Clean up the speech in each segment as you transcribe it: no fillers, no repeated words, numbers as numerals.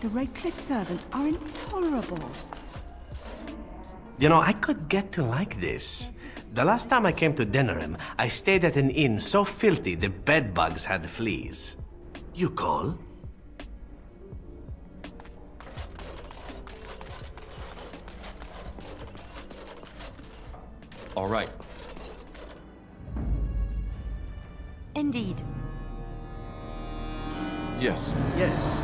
The Redcliffe servants are intolerable. You know, I could get to like this. The last time I came to Denerim, I stayed at an inn so filthy the bedbugs had fleas. You call? All right. Indeed. Yes. Yes.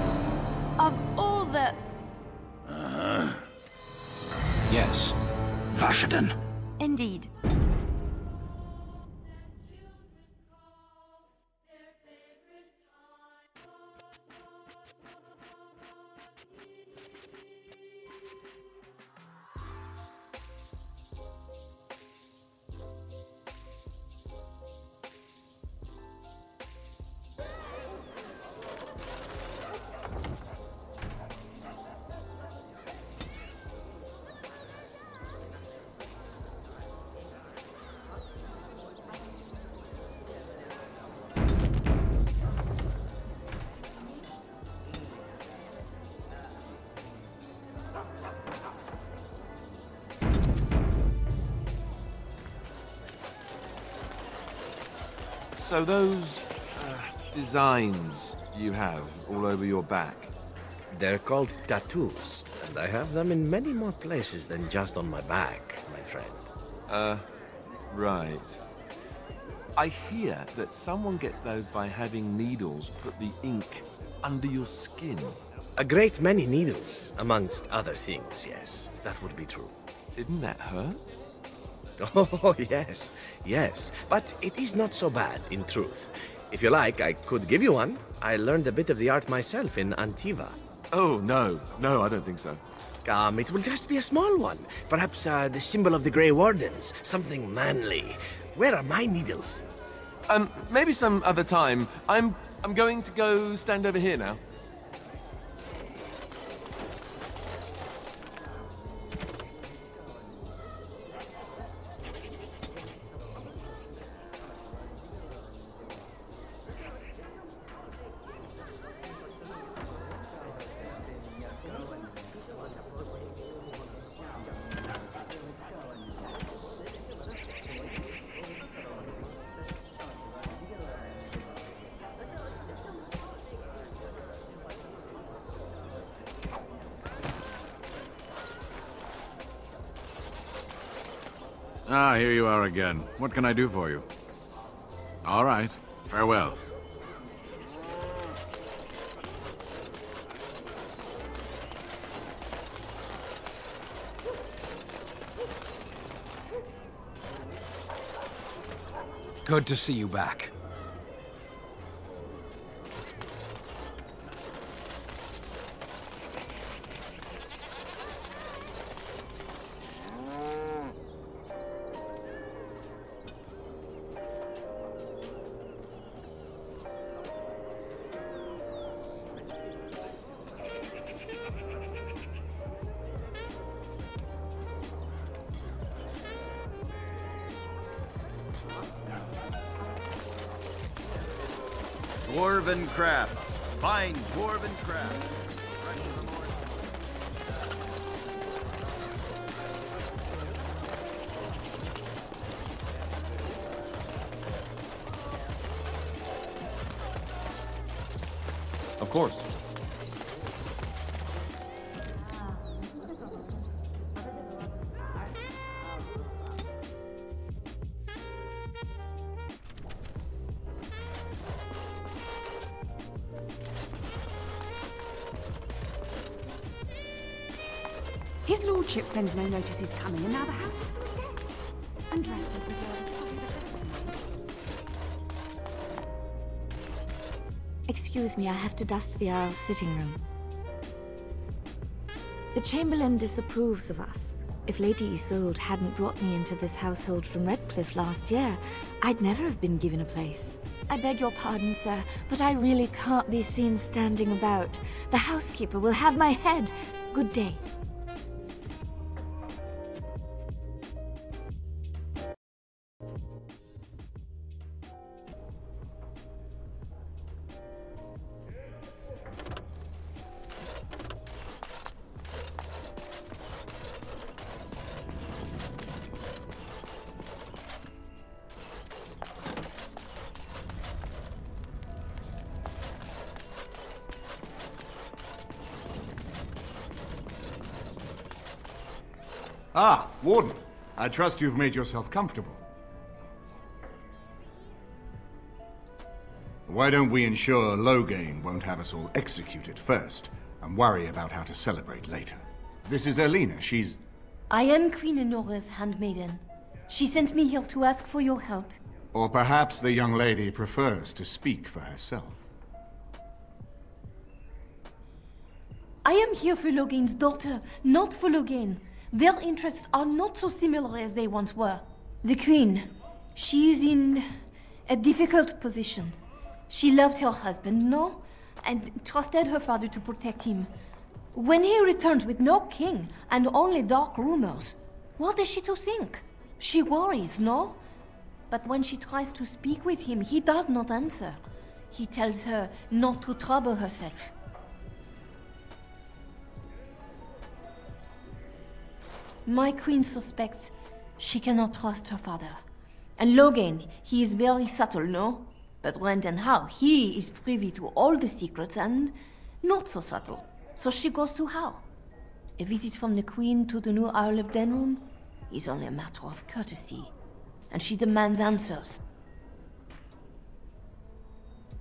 Of all the... Yes. Vashaden. Indeed. So those designs you have all over your back. They're called tattoos, and I have them in many more places than just on my back, my friend. Right. I hear that someone gets those by having needles put the ink under your skin. A great many needles, amongst other things, yes. That would be true. Didn't that hurt? Oh, yes, yes. But it is not so bad, in truth. If you like, I could give you one. I learned a bit of the art myself in Antiva. Oh, no. No, I don't think so. It will just be a small one. Perhaps the symbol of the Grey Wardens. Something manly. Where are my needles? Maybe some other time. I'm going to go stand over here now. Ah, here you are again. What can I do for you? All right. Farewell. Good to see you back. Dwarven craft. Fine dwarven craft. Of course. His lordship sends no notice he's coming, and now the house is full of guests. And Dracula is probably the best. Excuse me, I have to dust the Earl's sitting room. The Chamberlain disapproves of us. If Lady Isolde hadn't brought me into this household from Redcliffe last year, I'd never have been given a place. I beg your pardon, sir, but I really can't be seen standing about. The housekeeper will have my head. Good day. Ah, Warden. I trust you've made yourself comfortable. Why don't we ensure Loghain won't have us all executed first, and worry about how to celebrate later? This is Erlina. She's... I am Queen Enora's handmaiden. She sent me here to ask for your help. Or perhaps the young lady prefers to speak for herself. I am here for Loghain's daughter, not for Loghain. Their interests are not so similar as they once were. The Queen, she is in a difficult position. She loved her husband, no? And trusted her father to protect him. When he returns with no king and only dark rumors, what is she to think? She worries, no? But when she tries to speak with him, he does not answer. He tells her not to trouble herself. My queen suspects she cannot trust her father. And Loghain, he is very subtle, no? But Brendan Howe, he is privy to all the secrets and not so subtle. So she goes to Howe. A visit from the queen to the new Isle of Denrum is only a matter of courtesy. And she demands answers.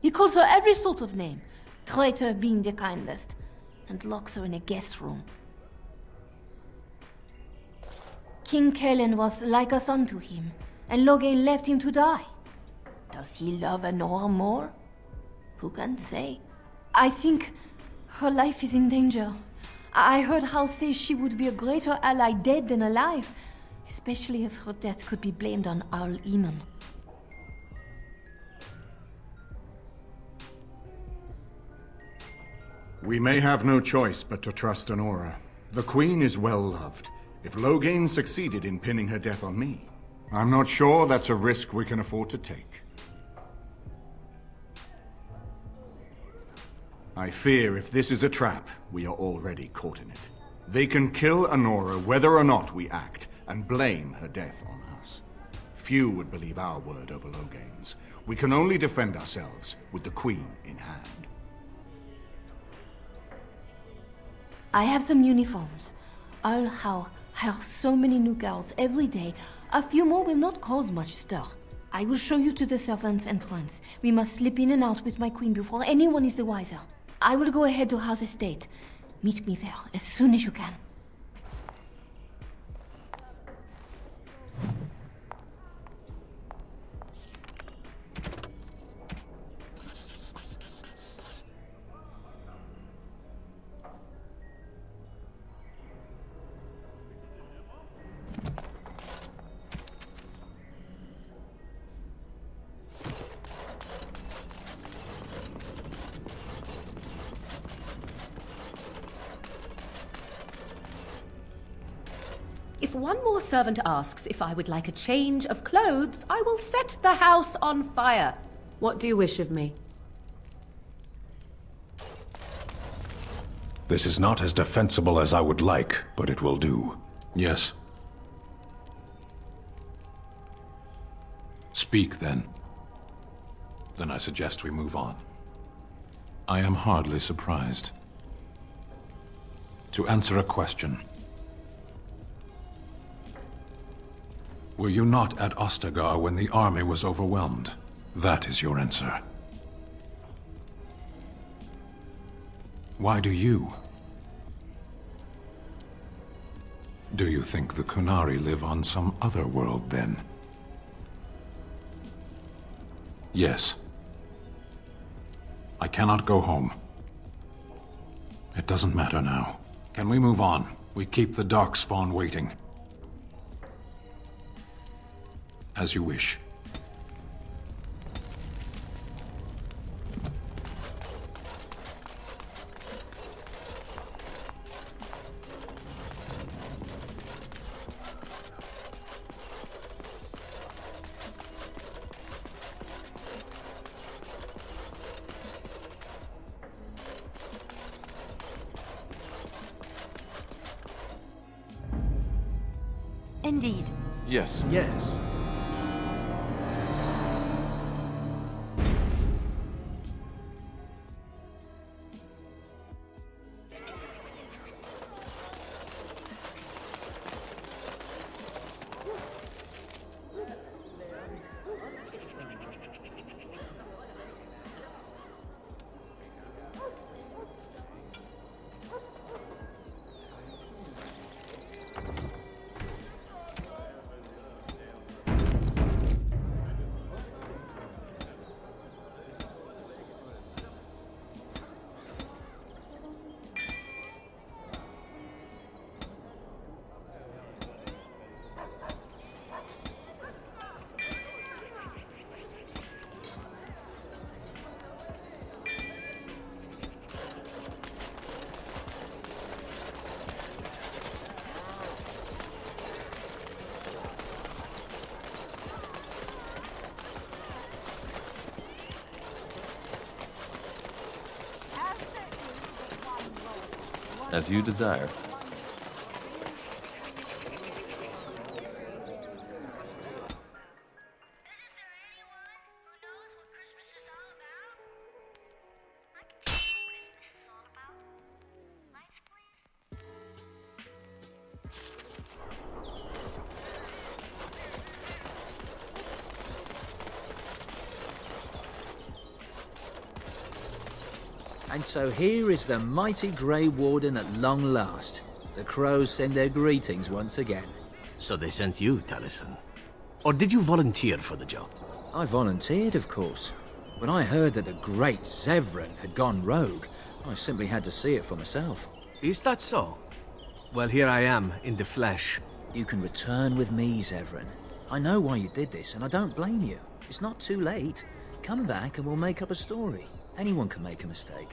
He calls her every sort of name, traitor being the kindest, and locks her in a guest room. King Kellen was like a son to him, and Loghain left him to die. Does he love Enora more? Who can say? I think her life is in danger. I heard Howe say she would be a greater ally dead than alive, especially if her death could be blamed on Arl Eamon. We may have no choice but to trust Enora. The Queen is well loved. If Loghain succeeded in pinning her death on me, I'm not sure that's a risk we can afford to take. I fear if this is a trap, we are already caught in it. They can kill Enora whether or not we act, and blame her death on us. Few would believe our word over Loghain's. We can only defend ourselves with the Queen in hand. I have some uniforms. I'll hire so many new guards every day. A few more will not cause much stir. I will show you to the servants' entrance. We must slip in and out with my queen before anyone is the wiser. I will go ahead to Howe's estate. Meet me there as soon as you can. If one more servant asks if I would like a change of clothes, I will set the house on fire. What do you wish of me? This is not as defensible as I would like, but it will do. Yes. Speak, then. Then I suggest we move on. I am hardly surprised. To answer a question. Were you not at Ostagar when the army was overwhelmed? That is your answer. Why do you? Do you think the Qunari live on some other world, then? Yes. I cannot go home. It doesn't matter now. Can we move on? We keep the Darkspawn waiting. As you wish. Indeed. Yes. Yes. As you desire. And so here is the mighty Grey Warden at long last. The crows send their greetings once again. So they sent you, Taliesin. Or did you volunteer for the job? I volunteered, of course. When I heard that the great Zevran had gone rogue, I simply had to see it for myself. Is that so? Well, here I am, in the flesh. You can return with me, Zevran. I know why you did this, and I don't blame you. It's not too late. Come back and we'll make up a story. Anyone can make a mistake.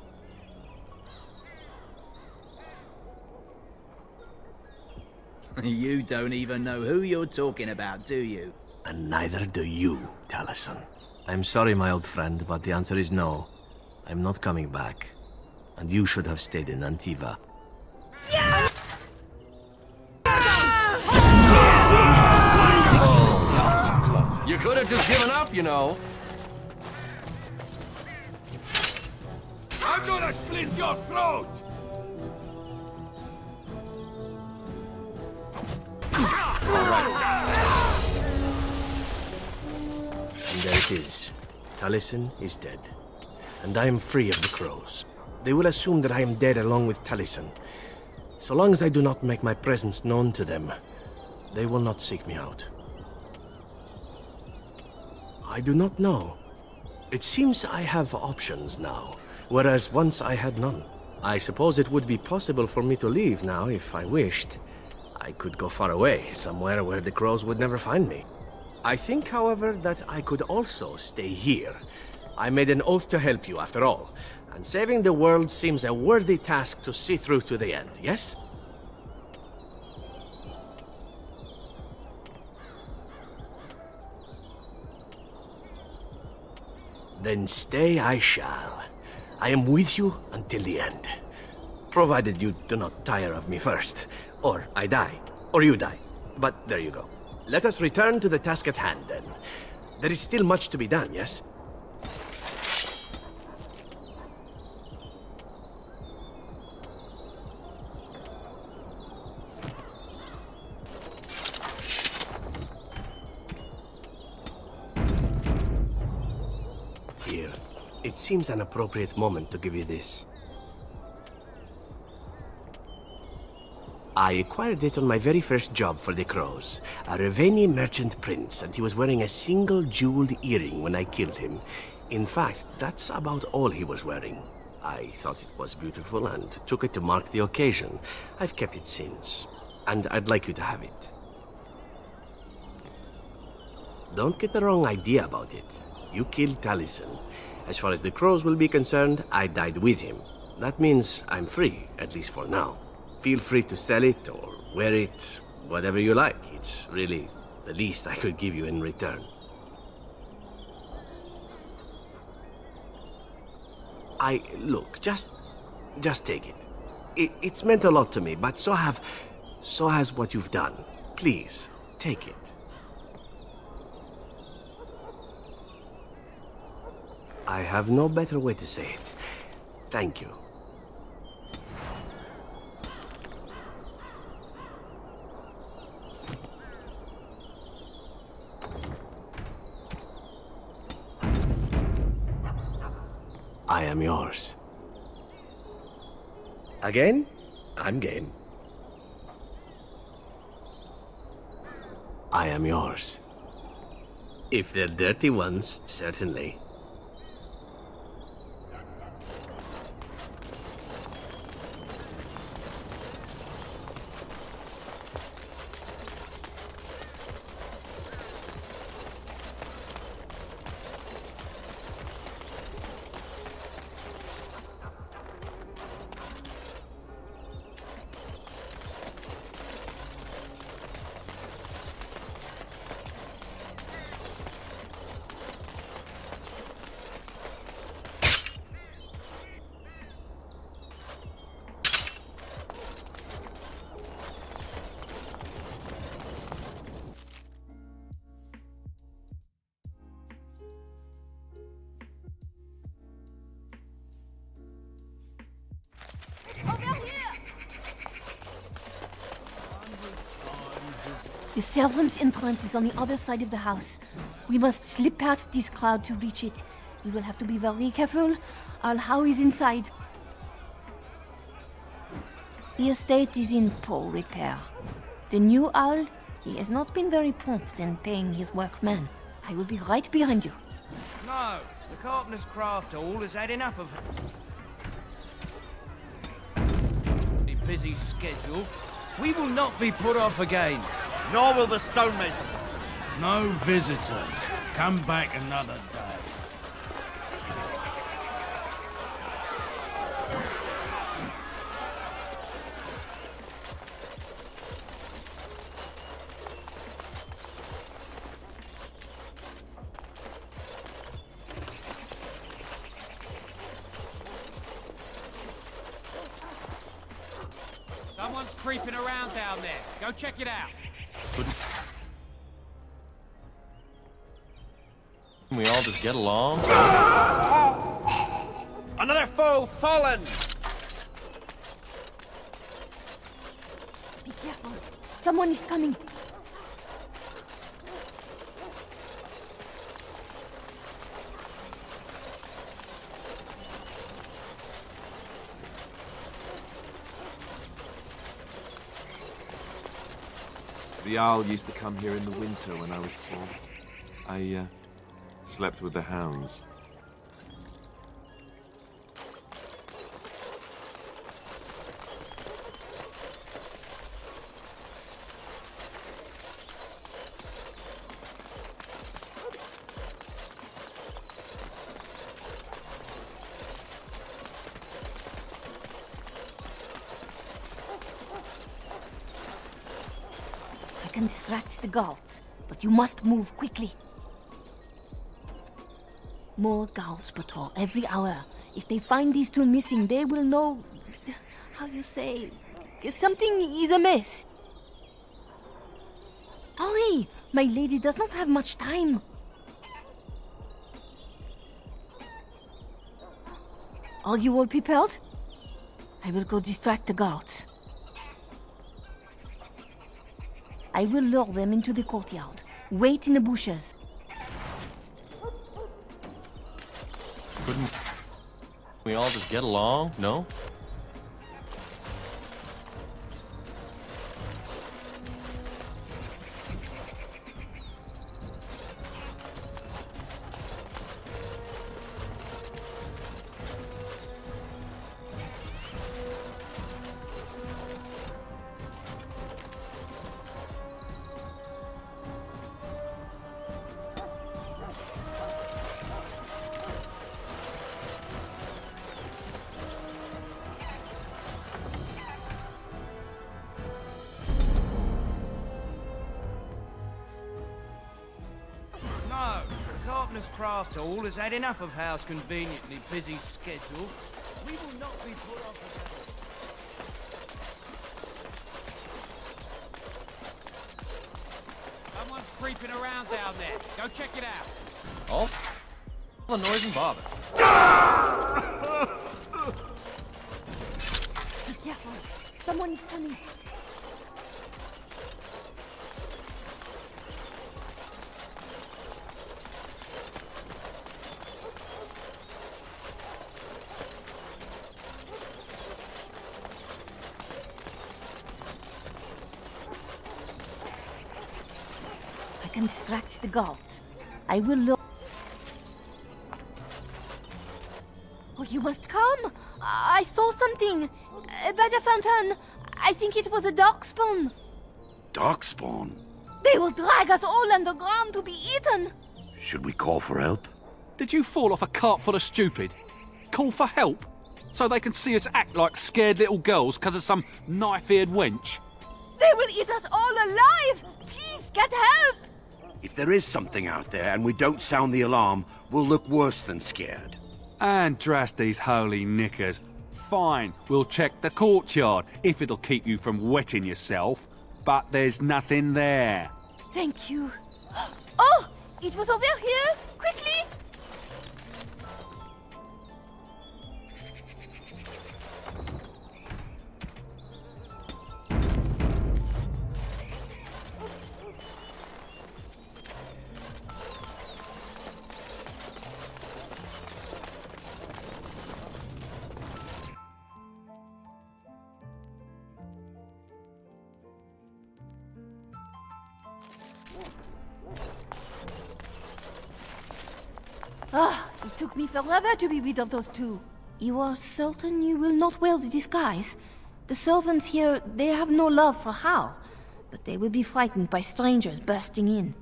You don't even know who you're talking about, do you? And neither do you, Taliesin. I'm sorry, my old friend, but the answer is no. I'm not coming back. And you should have stayed in Antiva. Yeah! You could have just given up, you know. I'm gonna slit your throat! And there it is. Taliesin is dead. And I am free of the crows. They will assume that I am dead along with Taliesin. So long as I do not make my presence known to them, they will not seek me out. I do not know. It seems I have options now, whereas once I had none. I suppose it would be possible for me to leave now if I wished. I could go far away, somewhere where the crows would never find me. I think, however, that I could also stay here. I made an oath to help you, after all, and saving the world seems a worthy task to see through to the end, yes? Then stay I shall. I am with you until the end. Provided you do not tire of me first. Or I die. Or you die. But there you go. Let us return to the task at hand, then. There is still much to be done, yes? Here. It seems an appropriate moment to give you this. I acquired it on my very first job for the Crows. A Reveni merchant prince, and he was wearing a single jeweled earring when I killed him. In fact, that's about all he was wearing. I thought it was beautiful and took it to mark the occasion. I've kept it since, and I'd like you to have it. Don't get the wrong idea about it. You killed Taliesin. As far as the Crows will be concerned, I died with him. That means I'm free, at least for now. Feel free to sell it or wear it, whatever you like. It's really the least I could give you in return. Look, just take it. It's meant a lot to me, but so has what you've done. Please, take it. I have no better way to say it. Thank you. I am yours. Again? I'm game. I am yours. If they're dirty ones, certainly. The servants' entrance is on the other side of the house. We must slip past this crowd to reach it. We will have to be very careful. Our How is inside. The estate is in poor repair. The new owl, he has not been very prompt in paying his workmen. I will be right behind you. No, the carpenter's craft hall has had enough of a busy schedule. We will not be put off again. Nor will the stonemasons. No visitors. Come back another day. Someone's creeping around down there. Go check it out. Can we all just get along? Another foe fallen! Be careful. Someone is coming. The owl used to come here in the winter when I was small. I, slept with the hounds. I can distract the guards, but you must move quickly. More guards patrol every hour. If they find these two missing, they will know... how you say... something is amiss. Hurry! My lady does not have much time. Are you all prepared? I will go distract the guards. I will lure them into the courtyard. Wait in the bushes. Couldn't we all just get along? No? No, the carpenter's craft hall has had enough of Howe's conveniently busy schedule. We will not be put off again. Someone's creeping around down there. Go check it out. All the noise and bother. Be careful. Someone is coming. I can distract the guards. I will look. Oh, you must come! I saw something! By the fountain! I think it was a darkspawn! Darkspawn? They will drag us all underground to be eaten! Should we call for help? Did you fall off a cart full of stupid? Call for help? So they can see us act like scared little girls because of some knife-eared wench? They will eat us all alive! Please, get help! If there is something out there and we don't sound the alarm, we'll look worse than scared. And drast these holy knickers. Fine, we'll check the courtyard, if it'll keep you from wetting yourself. But there's nothing there. Thank you. Oh! It was over here! Quickly! It took me forever to be rid of those two. You are certain you will not wear the disguise? The servants here, they have no love for Hal, but they will be frightened by strangers bursting in.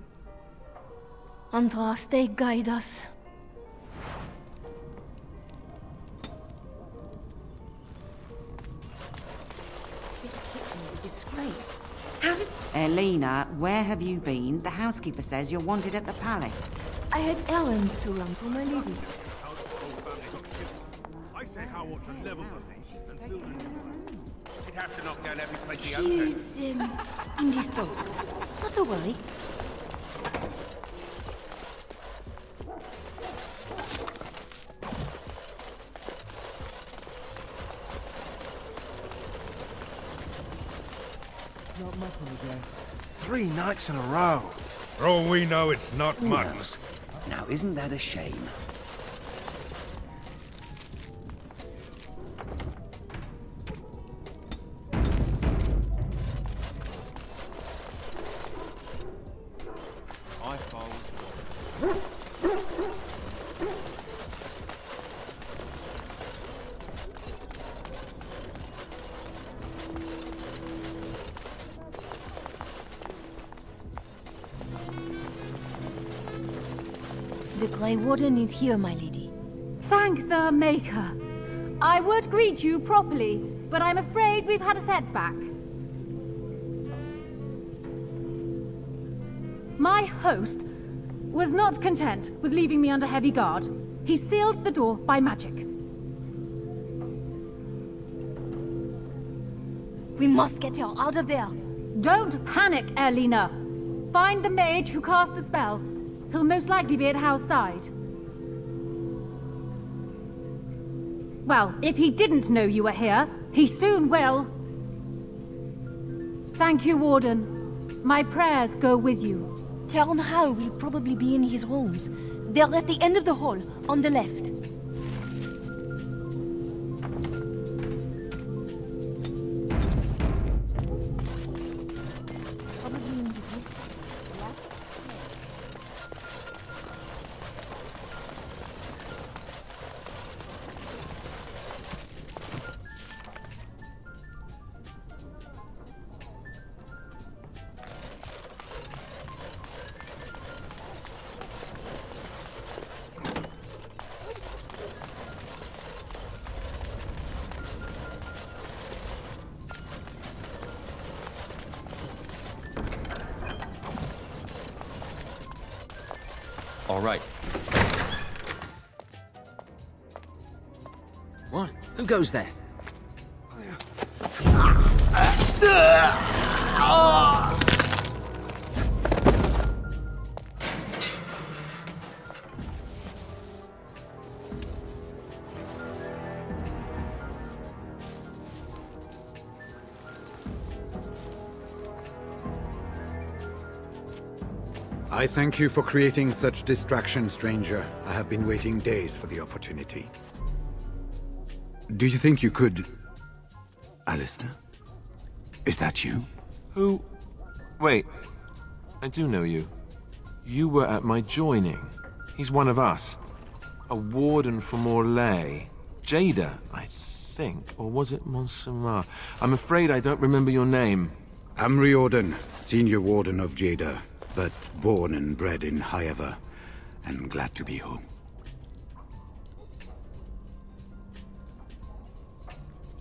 Andraste, guide us. This kitchen is a disgrace. How did... Elena, where have you been? The housekeeper says you're wanted at the palace. I had errands to run for my lady. I say how ought to level the thing and build a new one. He'd have to knock down every place he She's, indisposed. Not to worry. Not much, Joe. 3 nights in a row. For all we know, it's not much. Now, isn't that a shame? I fold. The Grey Warden is here, my lady. Thank the Maker. I would greet you properly, but I'm afraid we've had a setback. My host was not content with leaving me under heavy guard. He sealed the door by magic. We must get her out of there. Don't panic, Erlina. Find the mage who cast the spell. He'll most likely be at Hal's side. Well, if he didn't know you were here, he soon will. Thank you, Warden. My prayers go with you. Town Hal will probably be in his rooms. They're at the end of the hall, on the left. All right. What? Who goes there? I thank you for creating such distraction, stranger. I have been waiting days for the opportunity. Do you think you could... Alistair? Is that you? Who? Wait. I do know you. You were at my joining. He's one of us. A warden from Orlais. Jada, I think. Or was it Montsemar? I'm afraid I don't remember your name. I'm Riordan, senior warden of Jada, but born and bred in Highever, and glad to be home.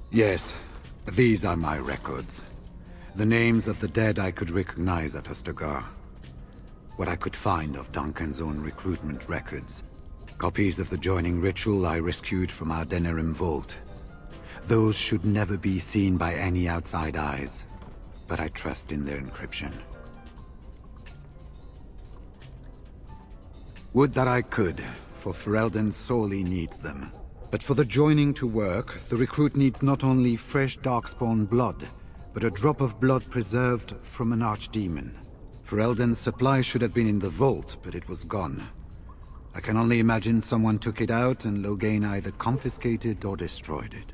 Yes, these are my records. The names of the dead I could recognize at Ostagar. What I could find of Duncan's own recruitment records. Copies of the joining ritual I rescued from our Denerim vault. Those should never be seen by any outside eyes, but I trust in their encryption. Would that I could, for Ferelden sorely needs them. But for the joining to work, the recruit needs not only fresh Darkspawn blood, but a drop of blood preserved from an archdemon. Ferelden's supply should have been in the vault, but it was gone. I can only imagine someone took it out and Loghain either confiscated or destroyed it.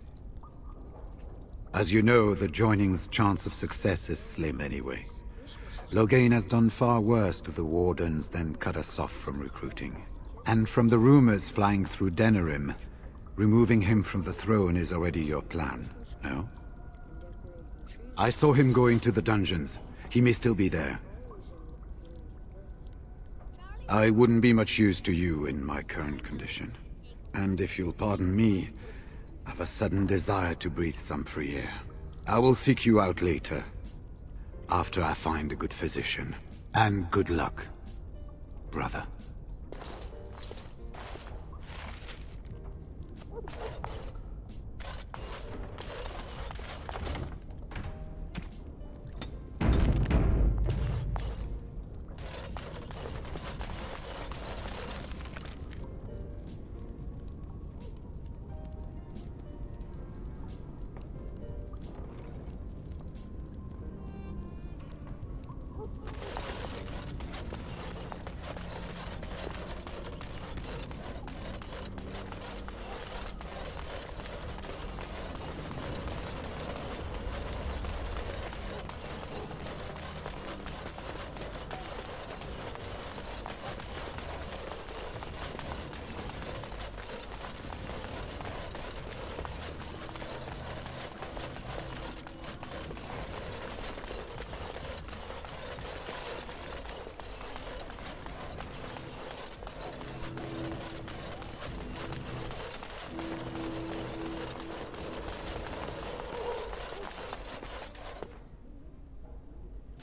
As you know, the joining's chance of success is slim anyway. Loghain has done far worse to the Wardens than cut us off from recruiting. And from the rumors flying through Denerim, removing him from the throne is already your plan, no? I saw him going to the dungeons. He may still be there. I wouldn't be much use to you in my current condition. And if you'll pardon me, I've a sudden desire to breathe some free air. I will seek you out later, after I find a good physician. And good luck, brother.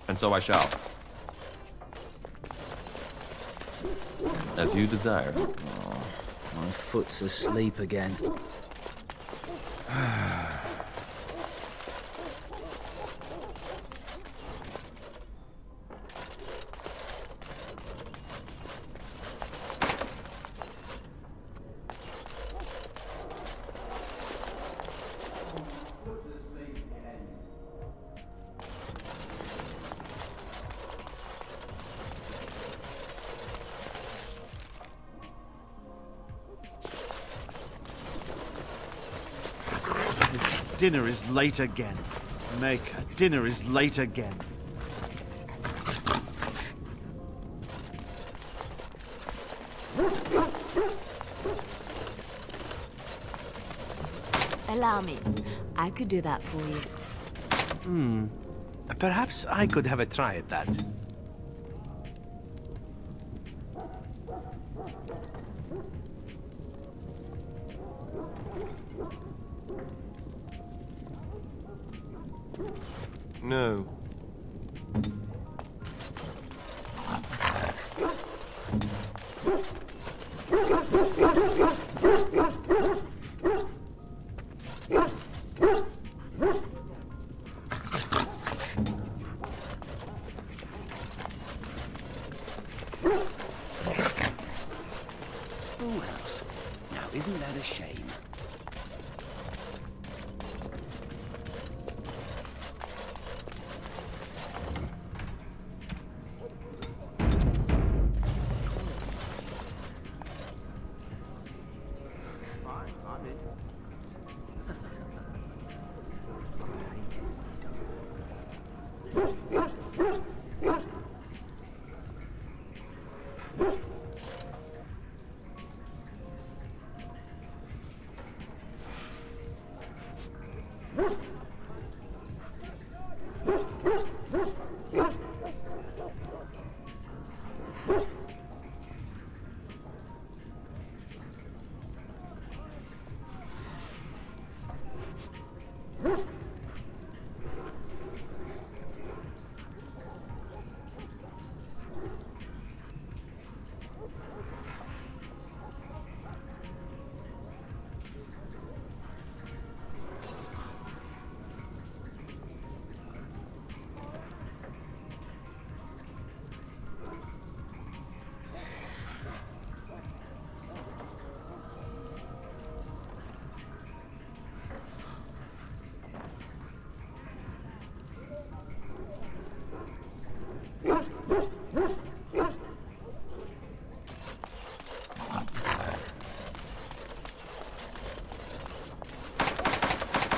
And so I shall. As you desire. Oh, my foot's asleep again. Dinner is late again. Maker, dinner is late again. Allow me. I could do that for you. Perhaps I could have a try at that. No. Schoolhouse. Now, isn't that a shame?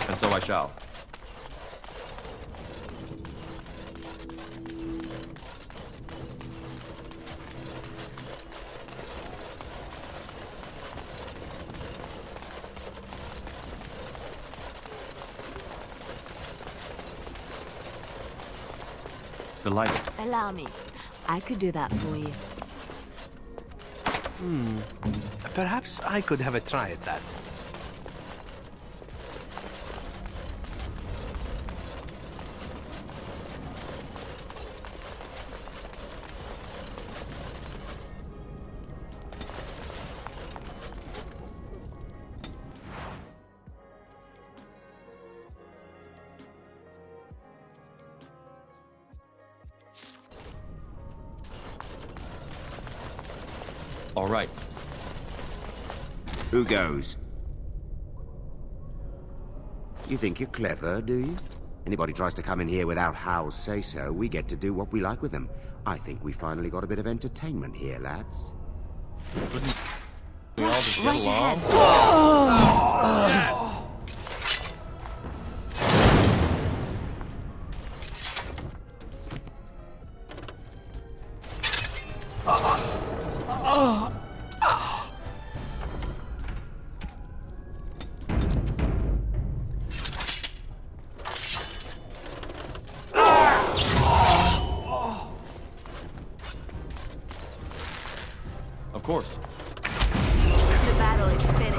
And so I shall. Delighted. Allow me. I could do that for you. Perhaps I could have a try at that. All right. Who goes? You think you're clever, do you? Anybody tries to come in here without Hal's say-so, we get to do what we like with them. I think we finally got a bit of entertainment here, lads. We all just get along? Yes! Of course. The battle is finished.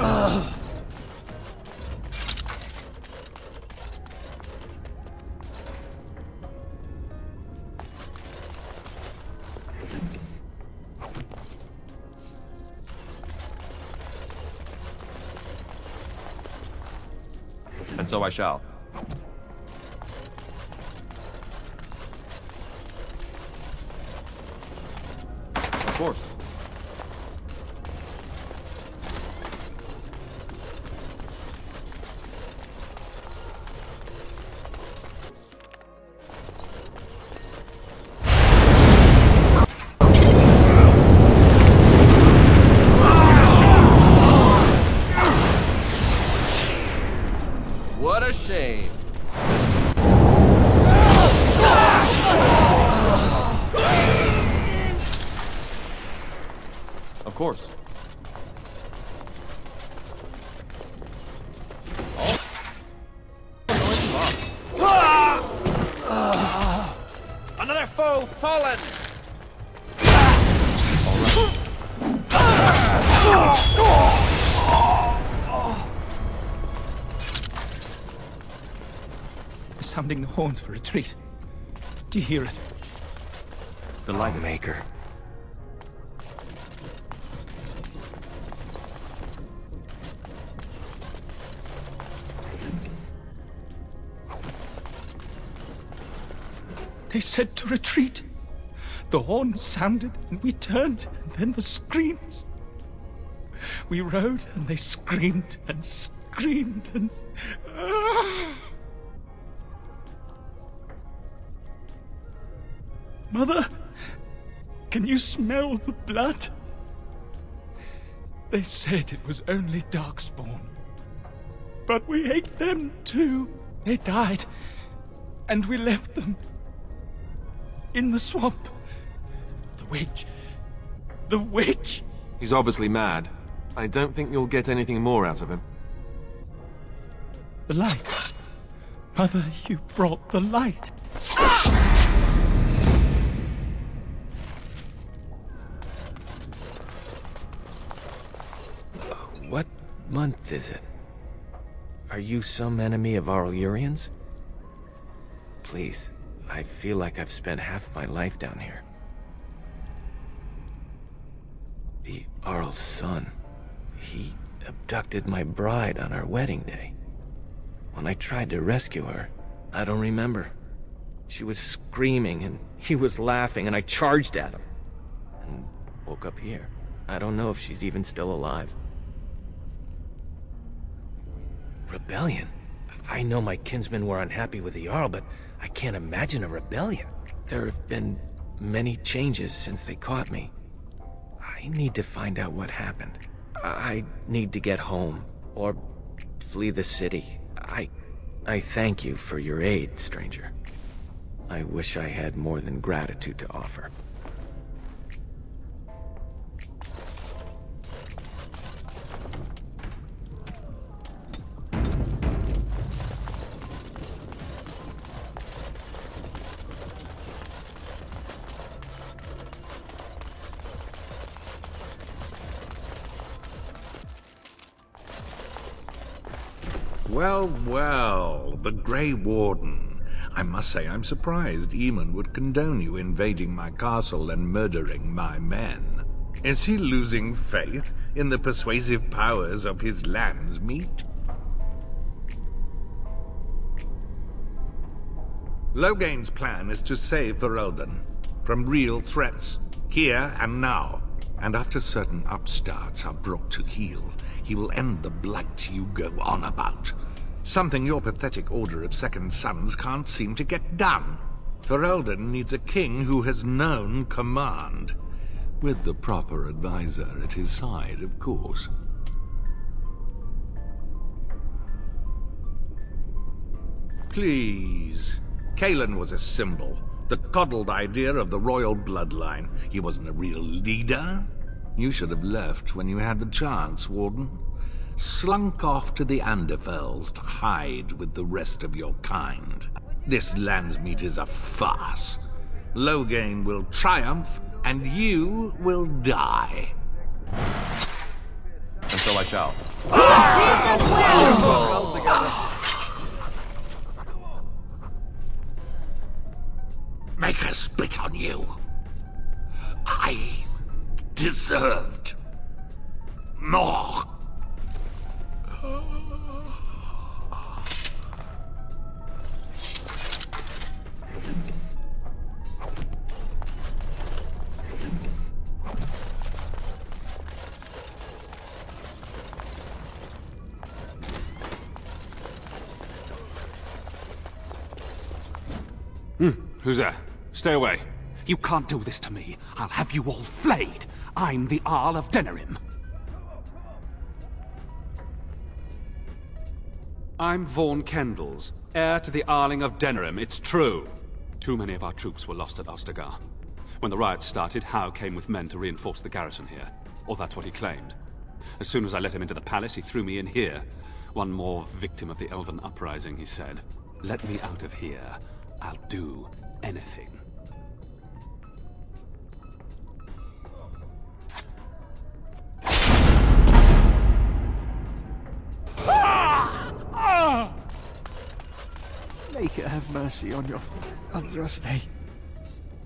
And so I shall. Of course. What a shame. Of course. Another foe fallen! Sounding the horns for retreat. Do you hear it? The light maker. They said to retreat. The horn sounded and we turned, and then the screams. We rode and they screamed and screamed and... Mother, can you smell the blood? They said it was only Darkspawn. But we ate them too. They died, and we left them in the swamp. The witch. The witch! He's obviously mad. I don't think you'll get anything more out of him. The light. Mother, you brought the light. What month is it? Are you some enemy of Arl-Urians? Please, I feel like I've spent half my life down here. The Arl's son. He abducted my bride on our wedding day. When I tried to rescue her, I don't remember. She was screaming and he was laughing and I charged at him. And woke up here. I don't know if she's even still alive. Rebellion? I know my kinsmen were unhappy with the Jarl, but I can't imagine a rebellion. There have been many changes since they caught me. I need to find out what happened. I need to get home, or flee the city. I thank you for your aid, stranger. I wish I had more than gratitude to offer. Well, well, the Grey Warden. I must say I'm surprised Eamon would condone you invading my castle and murdering my men. Is he losing faith in the persuasive powers of his lamb's meat? Loghain's plan is to save Ferelden from real threats, here and now. And after certain upstarts are brought to heel, he will end the blight you go on about. Something your pathetic Order of Second Sons can't seem to get done. Ferelden needs a king who has known command. With the proper advisor at his side, of course. Please. Cailan was a symbol. The coddled idea of the royal bloodline. He wasn't a real leader. You should have left when you had the chance, Warden. Slunk off to the Anderfells to hide with the rest of your kind. This Landsmeet is a farce. Loghain will triumph, and you will die. And so I shall. Make her spit on you. I deserved more. Who's there? Stay away. You can't do this to me. I'll have you all flayed. I'm the Arl of Denerim. I'm Vaughan Kendalls, heir to the Arling of Denerim. It's true. Too many of our troops were lost at Ostagar. When the riots started, Howe came with men to reinforce the garrison here. Or that's what he claimed. As soon as I let him into the palace, he threw me in here. One more victim of the Elven uprising, he said. Let me out of here. I'll do anything. Maker, have mercy on your stay.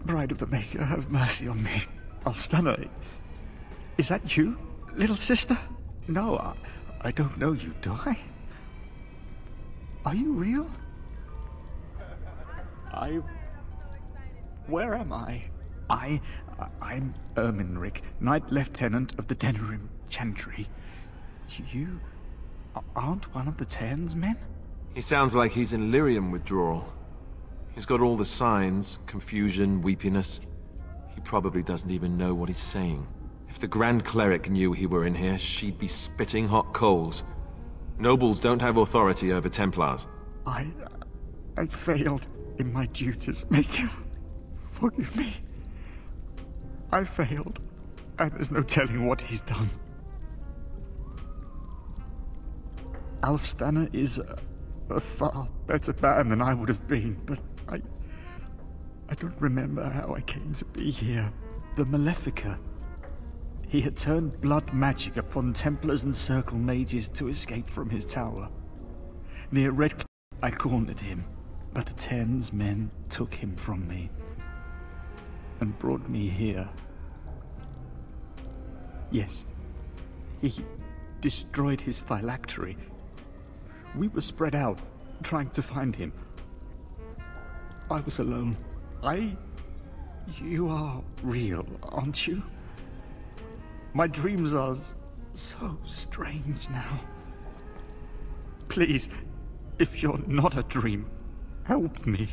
Bride of the Maker, have mercy on me. Alstana, is that you, little sister? No, I don't know you, do I? Are you real? Where am I? I'm Erminric, Knight Lieutenant of the Denerim Chantry. You aren't one of the Tairen's men? He sounds like he's in lyrium withdrawal. He's got all the signs, confusion, weepiness. He probably doesn't even know what he's saying. If the Grand Cleric knew he were in here, she'd be spitting hot coals. Nobles don't have authority over Templars. I failed in my duties, Maker. Forgive me. I failed, and there's no telling what he's done. Alfstana is a far better man than I would have been, but I don't remember how I came to be here. The Malefica. He had turned blood magic upon Templars and Circle Mages to escape from his tower. Near Redcliffe, I cornered him, but the Tairen's men took him from me and brought me here. Yes, he destroyed his phylactery. We were spread out, trying to find him. I was alone. You are real, aren't you? My dreams are so strange now. Please, if you're not a dream, help me.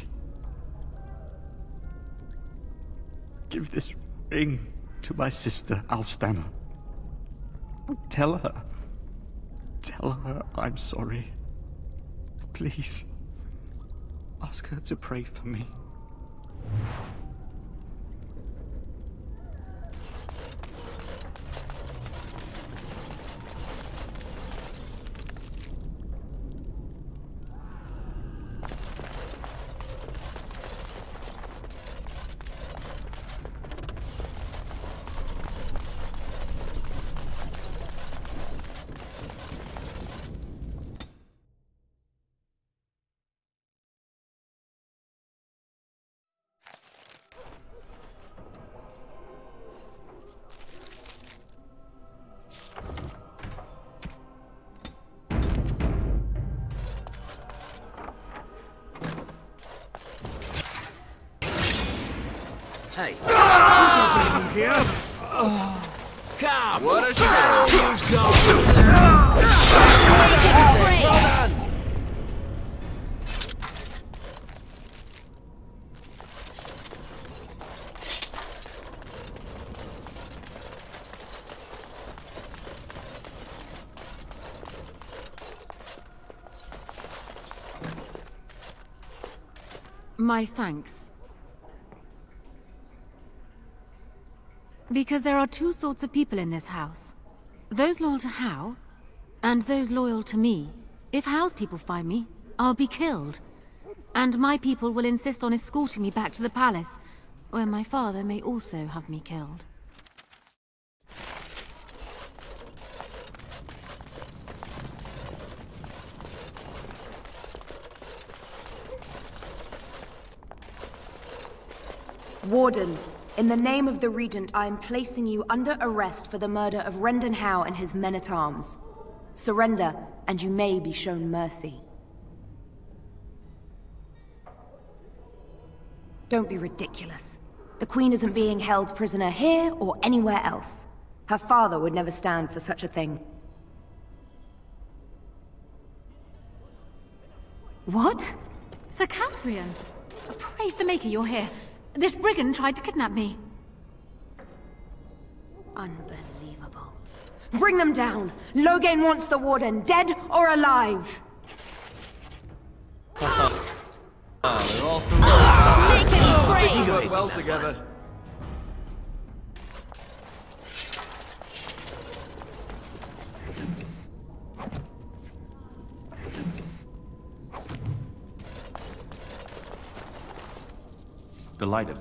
Give this ring to my sister, Alfstana. Tell her I'm sorry. Please, ask her to pray for me. Hey. Come! What a shame! Well done! My thanks. Because there are two sorts of people in this house. Those loyal to Hao, and those loyal to me. If Hao's people find me, I'll be killed. And my people will insist on escorting me back to the palace, where my father may also have me killed. Warden, in the name of the Regent, I am placing you under arrest for the murder of Rendon Hao and his men-at-arms. Surrender, and you may be shown mercy. Don't be ridiculous. The Queen isn't being held prisoner here or anywhere else. Her father would never stand for such a thing. What? Sir Catherine! Praise the Maker you're here. This brigand tried to kidnap me. Unbelievable. Bring them down! Loghain wants the Warden, dead or alive! They're all so make it brave! We work well together. Delighted.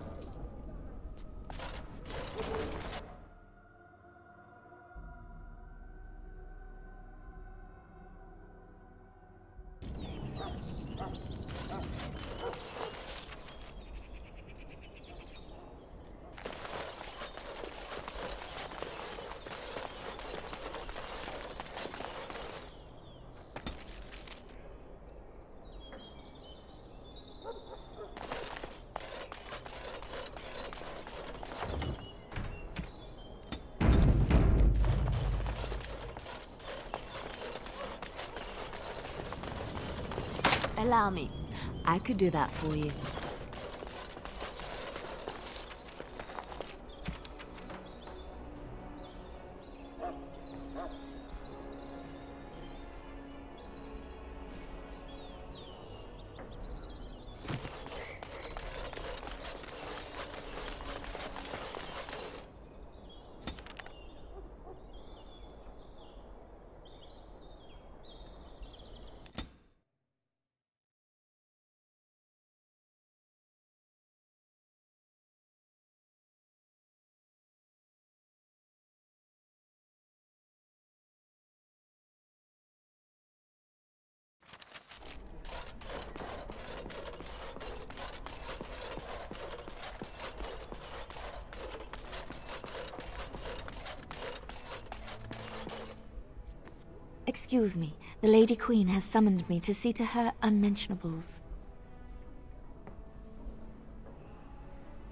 Allow me. I could do that for you. Excuse me, the Lady Queen has summoned me to see to her unmentionables.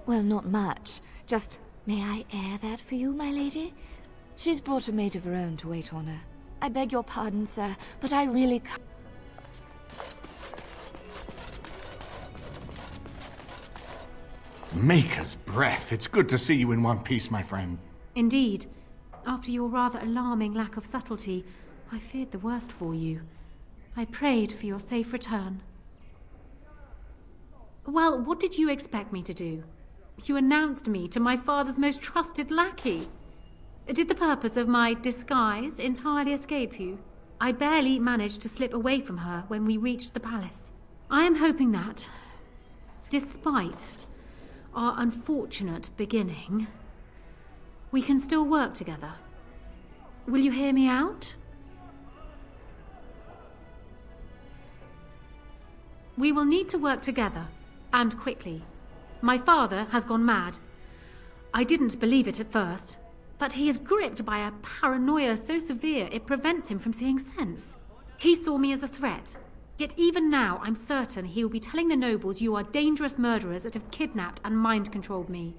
Well, not much. Just, may I air that for you, my lady? She's brought a maid of her own to wait on her. I beg your pardon, sir, but I really can't. Maker's breath. It's good to see you in one piece, my friend. Indeed. After your rather alarming lack of subtlety, I feared the worst for you. I prayed for your safe return. Well, what did you expect me to do? You announced me to my father's most trusted lackey. Did the purpose of my disguise entirely escape you? I barely managed to slip away from her when we reached the palace. I am hoping that, despite our unfortunate beginning, we can still work together. Will you hear me out? We will need to work together, and quickly. My father has gone mad. I didn't believe it at first, but he is gripped by a paranoia so severe it prevents him from seeing sense. He saw me as a threat, yet even now I'm certain he will be telling the nobles you are dangerous murderers that have kidnapped and mind-controlled me.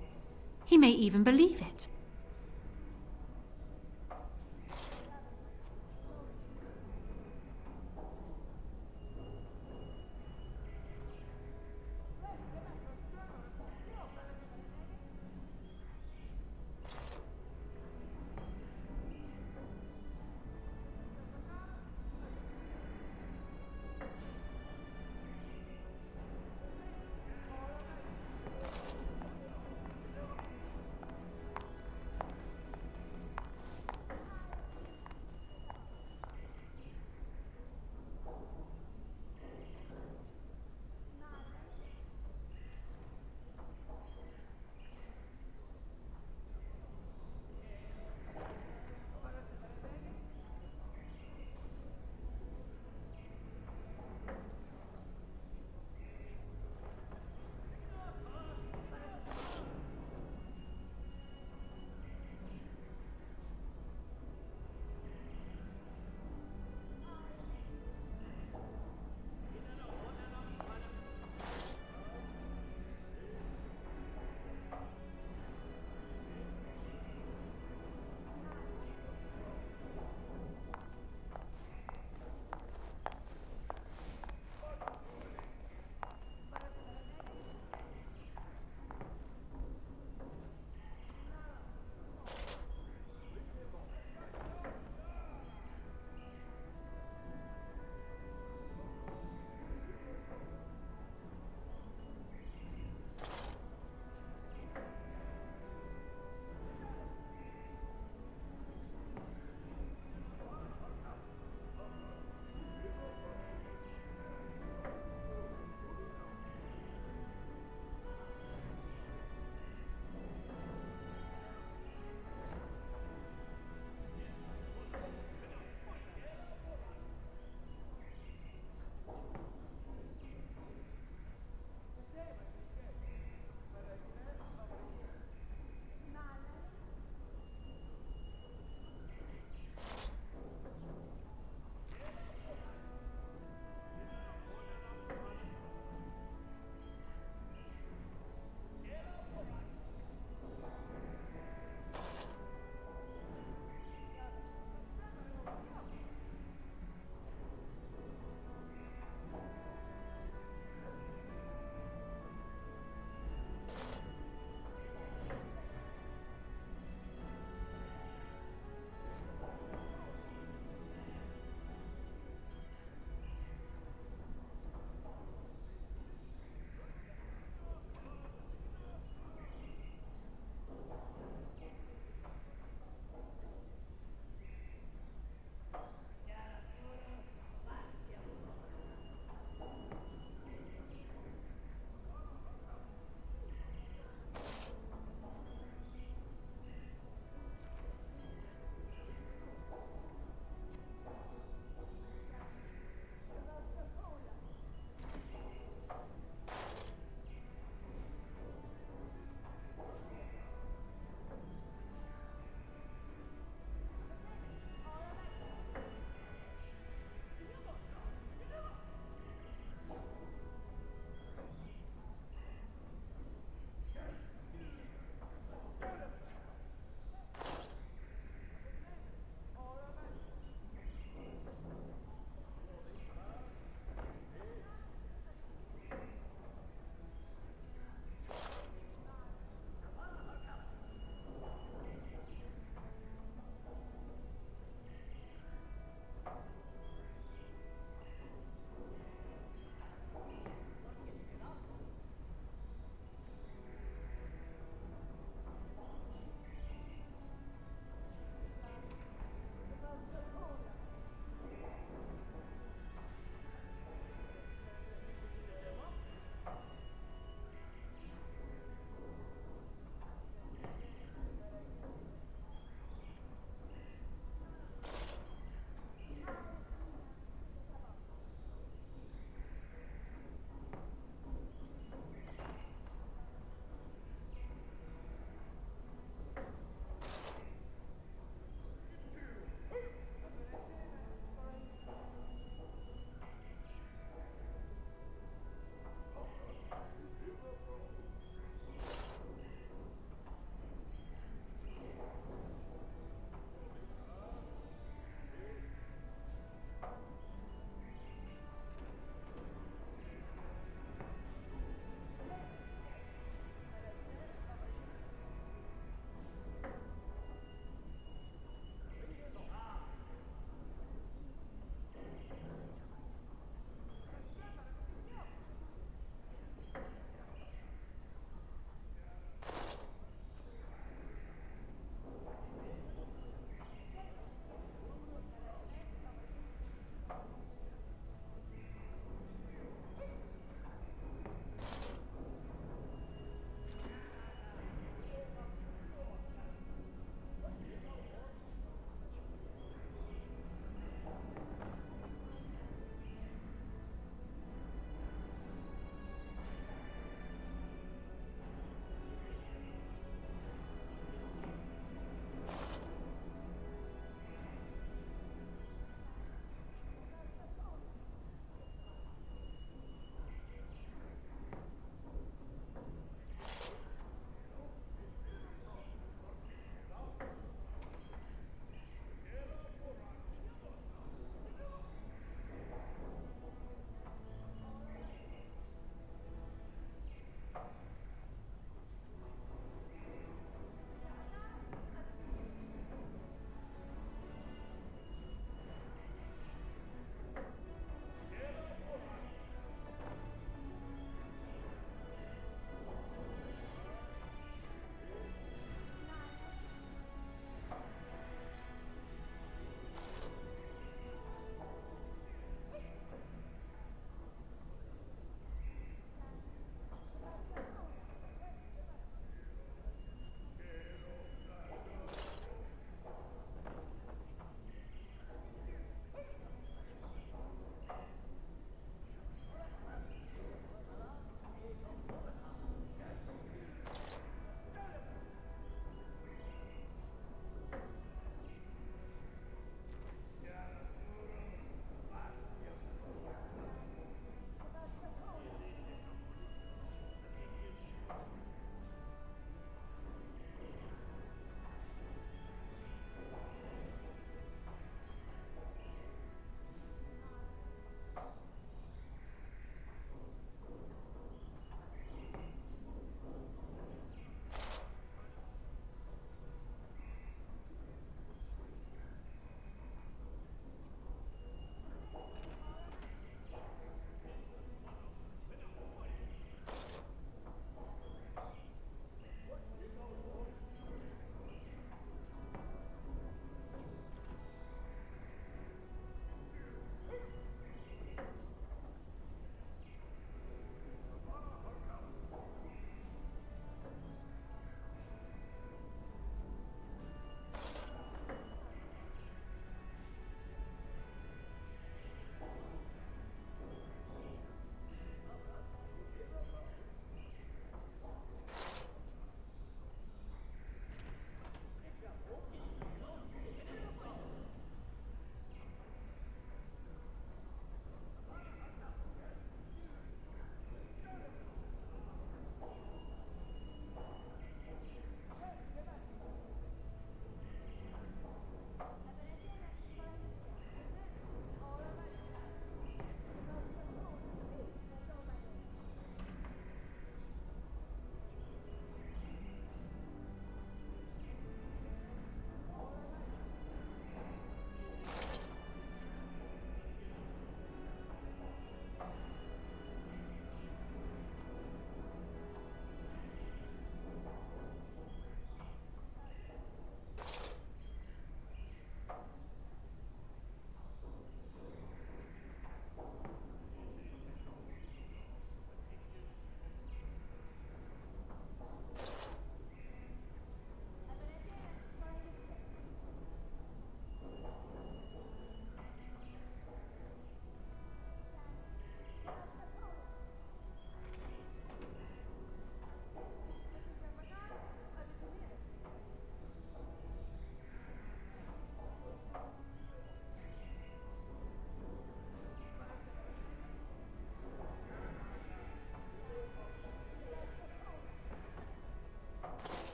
He may even believe it.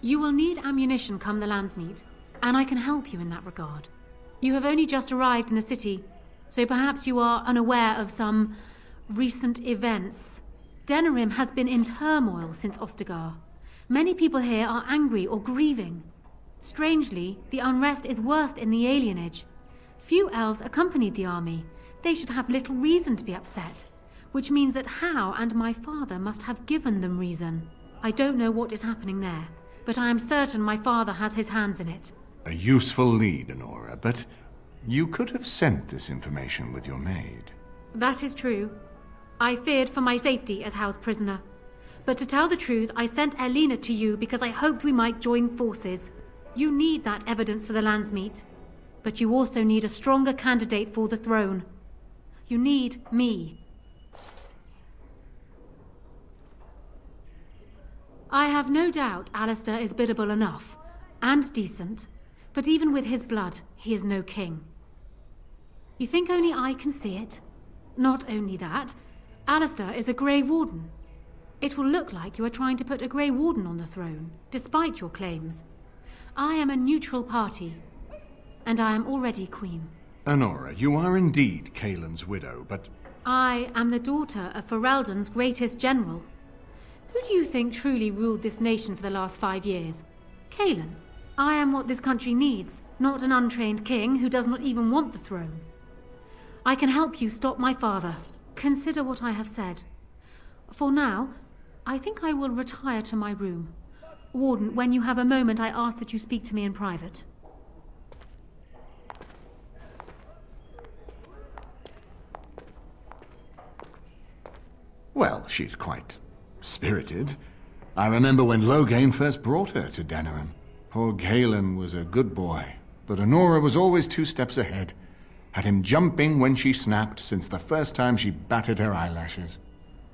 You will need ammunition come the Landsmeet, and I can help you in that regard. You have only just arrived in the city, so perhaps you are unaware of some recent events. Denerim has been in turmoil since Ostagar. Many people here are angry or grieving. Strangely, the unrest is worst in the alienage. Few elves accompanied the army. They should have little reason to be upset, which means that Hal and my father must have given them reason. I don't know what is happening there, but I am certain my father has his hands in it. A useful lead, Honora, but you could have sent this information with your maid. That is true. I feared for my safety as Hal's prisoner. But to tell the truth, I sent Elena to you because I hoped we might join forces. You need that evidence for the Landsmeet, but you also need a stronger candidate for the throne. You need me. I have no doubt Alistair is biddable enough, and decent, but even with his blood, he is no king. You think only I can see it? Not only that, Alistair is a Grey Warden. It will look like you are trying to put a Grey Warden on the throne, despite your claims. I am a neutral party, and I am already queen. Honora, you are indeed Kaelin's widow, but... I am the daughter of Ferelden's greatest general. Who do you think truly ruled this nation for the last 5 years? Kaelin. I am what this country needs, not an untrained king who does not even want the throne. I can help you stop my father. Consider what I have said. For now, I think I will retire to my room. Warden, when you have a moment, I ask that you speak to me in private. Well, she's quite spirited. I remember when Loghain first brought her to Denerim. Poor Kaelin was a good boy, but Honora was always 2 steps ahead. Had him jumping when she snapped since the first time she batted her eyelashes.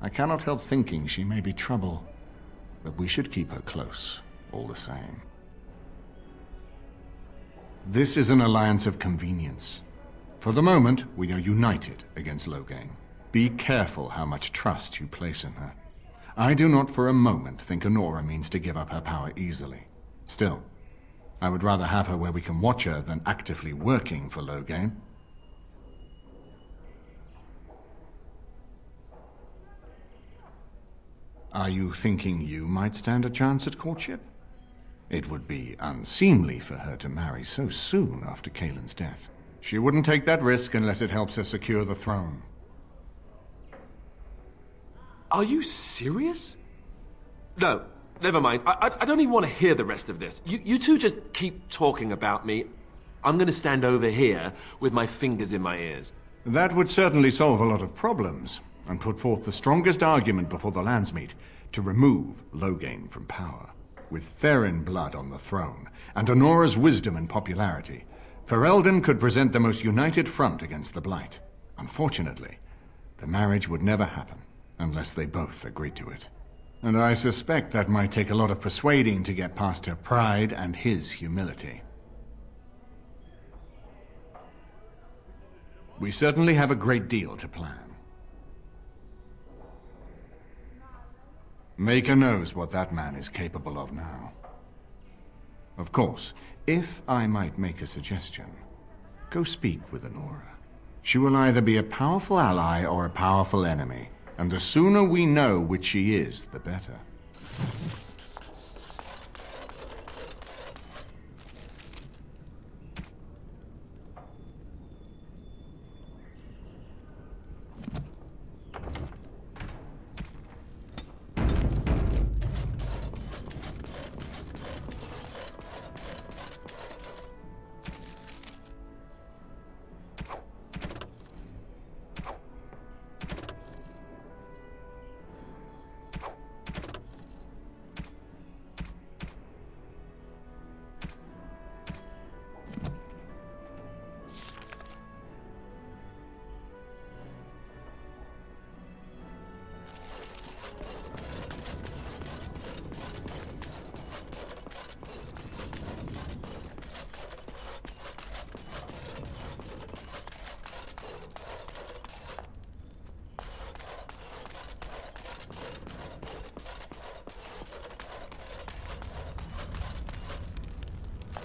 I cannot help thinking she may be trouble, but we should keep her close, all the same. This is an alliance of convenience. For the moment, we are united against Loghain. Be careful how much trust you place in her. I do not for a moment think Honora means to give up her power easily. Still, I would rather have her where we can watch her than actively working for Loghain. Are you thinking you might stand a chance at courtship? It would be unseemly for her to marry so soon after Kaelin's death. She wouldn't take that risk unless it helps her secure the throne. Are you serious? No, never mind. I don't even want to hear the rest of this. You two just keep talking about me. I'm gonna stand over here with my fingers in my ears. That would certainly solve a lot of problems, and put forth the strongest argument before the Landsmeet to remove Loghain from power. With Therin blood on the throne, and Honora's wisdom and popularity, Ferelden could present the most united front against the Blight. Unfortunately, the marriage would never happen, unless they both agreed to it. And I suspect that might take a lot of persuading to get past her pride and his humility. We certainly have a great deal to plan. Maker knows what that man is capable of now. Of course, if I might make a suggestion, go speak with Honora. She will either be a powerful ally or a powerful enemy, and the sooner we know which she is, the better.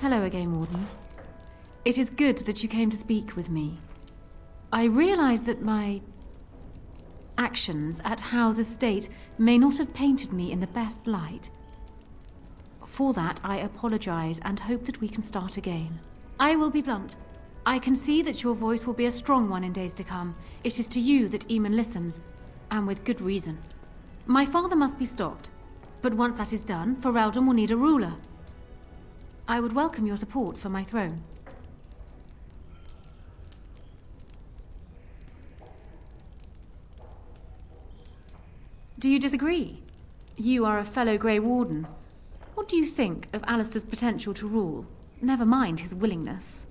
Hello again, Warden. It is good that you came to speak with me. I realize that my actions at Howe's estate may not have painted me in the best light. For that, I apologize and hope that we can start again. I will be blunt. I can see that your voice will be a strong one in days to come. It is to you that Eamon listens, and with good reason. My father must be stopped, but once that is done, Ferelden will need a ruler. I would welcome your support for my throne. Do you disagree? You are a fellow Grey Warden. What do you think of Alistair's potential to rule? Never mind his willingness.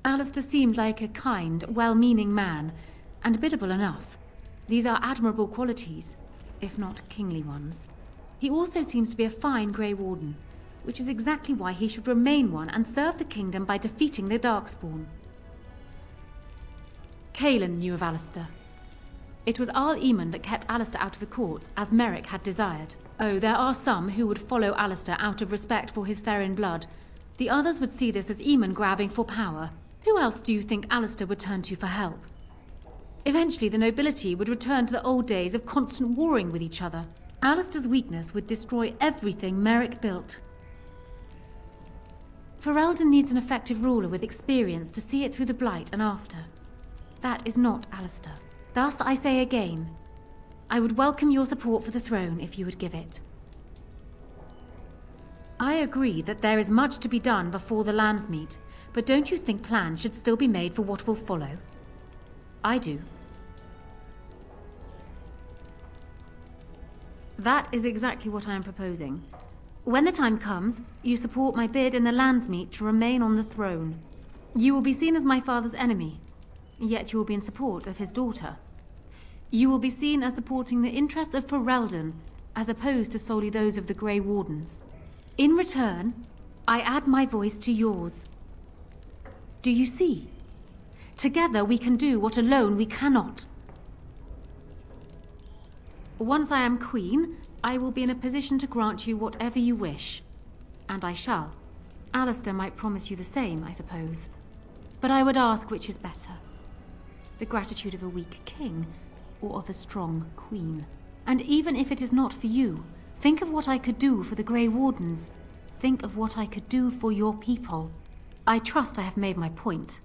Alistair seems like a kind, well-meaning man, and biddable enough. These are admirable qualities, if not kingly ones. He also seems to be a fine Grey Warden, which is exactly why he should remain one and serve the kingdom by defeating the Darkspawn. Cailan knew of Alistair. It was Arl Eamon that kept Alistair out of the courts, as Merrick had desired. Oh, there are some who would follow Alistair out of respect for his Therin blood. The others would see this as Eamon grabbing for power. Who else do you think Alistair would turn to for help? Eventually, the nobility would return to the old days of constant warring with each other. Alistair's weakness would destroy everything Merrick built. Ferelden needs an effective ruler with experience to see it through the Blight and after. That is not Alistair. Thus, I say again, I would welcome your support for the throne if you would give it. I agree that there is much to be done before the lands meet, but don't you think plans should still be made for what will follow? I do. That is exactly what I am proposing. When the time comes, you support my bid in the Landsmeet to remain on the throne. You will be seen as my father's enemy, yet you will be in support of his daughter. You will be seen as supporting the interests of Ferelden, as opposed to solely those of the Grey Wardens. In return, I add my voice to yours. Do you see? Together we can do what alone we cannot. Once I am queen, I will be in a position to grant you whatever you wish. And I shall. Alistair might promise you the same, I suppose. But I would ask which is better. The gratitude of a weak king, or of a strong queen. And even if it is not for you, think of what I could do for the Grey Wardens. Think of what I could do for your people. I trust I have made my point.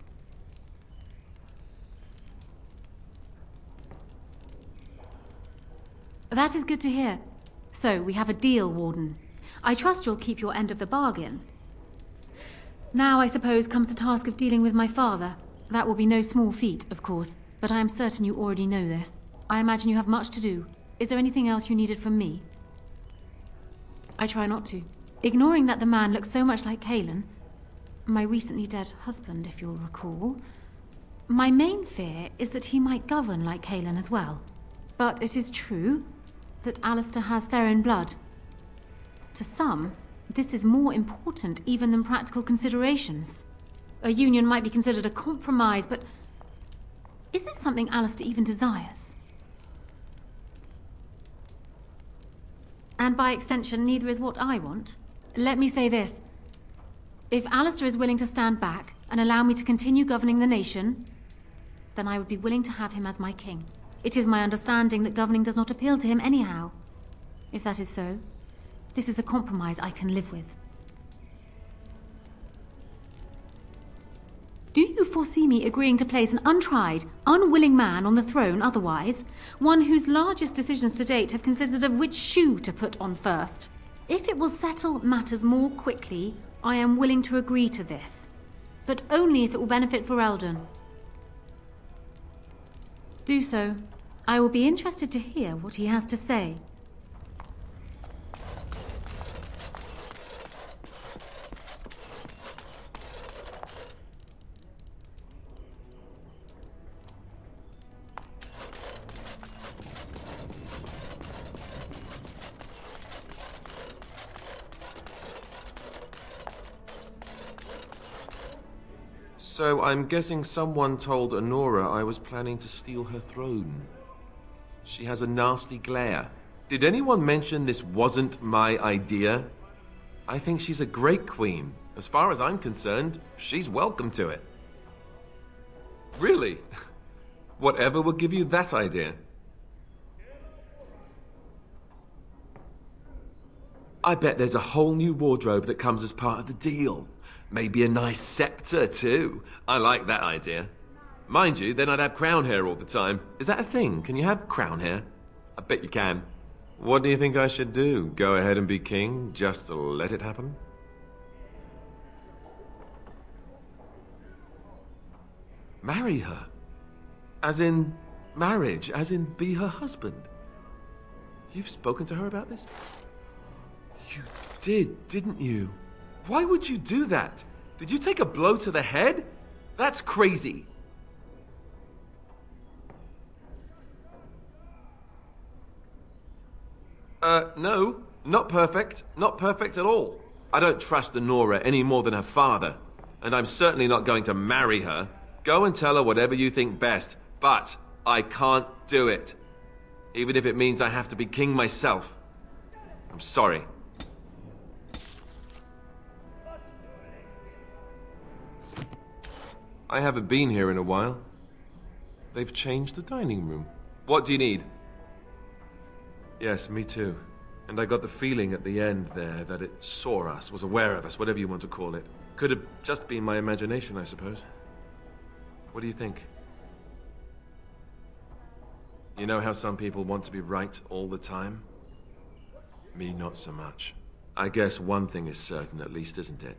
That is good to hear. So, we have a deal, Warden. I trust you'll keep your end of the bargain. Now, I suppose, comes the task of dealing with my father. That will be no small feat, of course, but I am certain you already know this. I imagine you have much to do. Is there anything else you needed from me? I try not to. Ignoring that the man looks so much like Cailan, my recently dead husband, if you'll recall, my main fear is that he might govern like Cailan as well. But it is true that Alistair has Therin blood. To some, this is more important even than practical considerations. A union might be considered a compromise, but is this something Alistair even desires? And by extension, neither is what I want. Let me say this. If Alistair is willing to stand back and allow me to continue governing the nation, then I would be willing to have him as my king. It is my understanding that governing does not appeal to him anyhow. If that is so, this is a compromise I can live with. Do you foresee me agreeing to place an untried, unwilling man on the throne otherwise? One whose largest decisions to date have consisted of which shoe to put on first? If it will settle matters more quickly, I am willing to agree to this. But only if it will benefit Ferelden. Do so. I will be interested to hear what he has to say. So I'm guessing someone told Anora I was planning to steal her throne. She has a nasty glare. Did anyone mention this wasn't my idea? I think she's a great queen. As far as I'm concerned, she's welcome to it. Really? Whatever will give you that idea? I bet there's a whole new wardrobe that comes as part of the deal. Maybe a nice scepter, too. I like that idea. Mind you, then I'd have crown hair all the time. Is that a thing? Can you have crown hair? I bet you can. What do you think I should do? Go ahead and be king, just to let it happen? Marry her? As in marriage? As in be her husband? You've spoken to her about this? You did, didn't you? Why would you do that? Did you take a blow to the head? That's crazy. No. Not perfect. Not perfect at all. I don't trust Anora any more than her father. And I'm certainly not going to marry her. Go and tell her whatever you think best. But I can't do it. Even if it means I have to be king myself. I'm sorry. I haven't been here in a while. They've changed the dining room. What do you need? Yes, me too. And I got the feeling at the end there that it saw us, was aware of us, whatever you want to call it. Could have just been my imagination, I suppose. What do you think? You know how some people want to be right all the time? Me, not so much. I guess one thing is certain, at least, isn't it?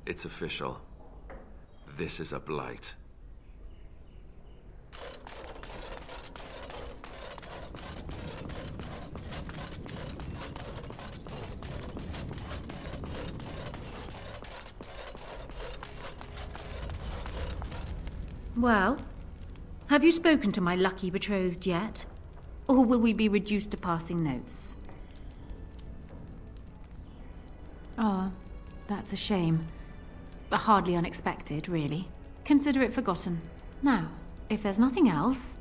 It's official. This is a blight. Well, have you spoken to my lucky betrothed yet? Or will we be reduced to passing notes? Oh, that's a shame. But hardly unexpected, really. Consider it forgotten. Now, if there's nothing else,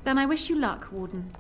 then I wish you luck, Warden.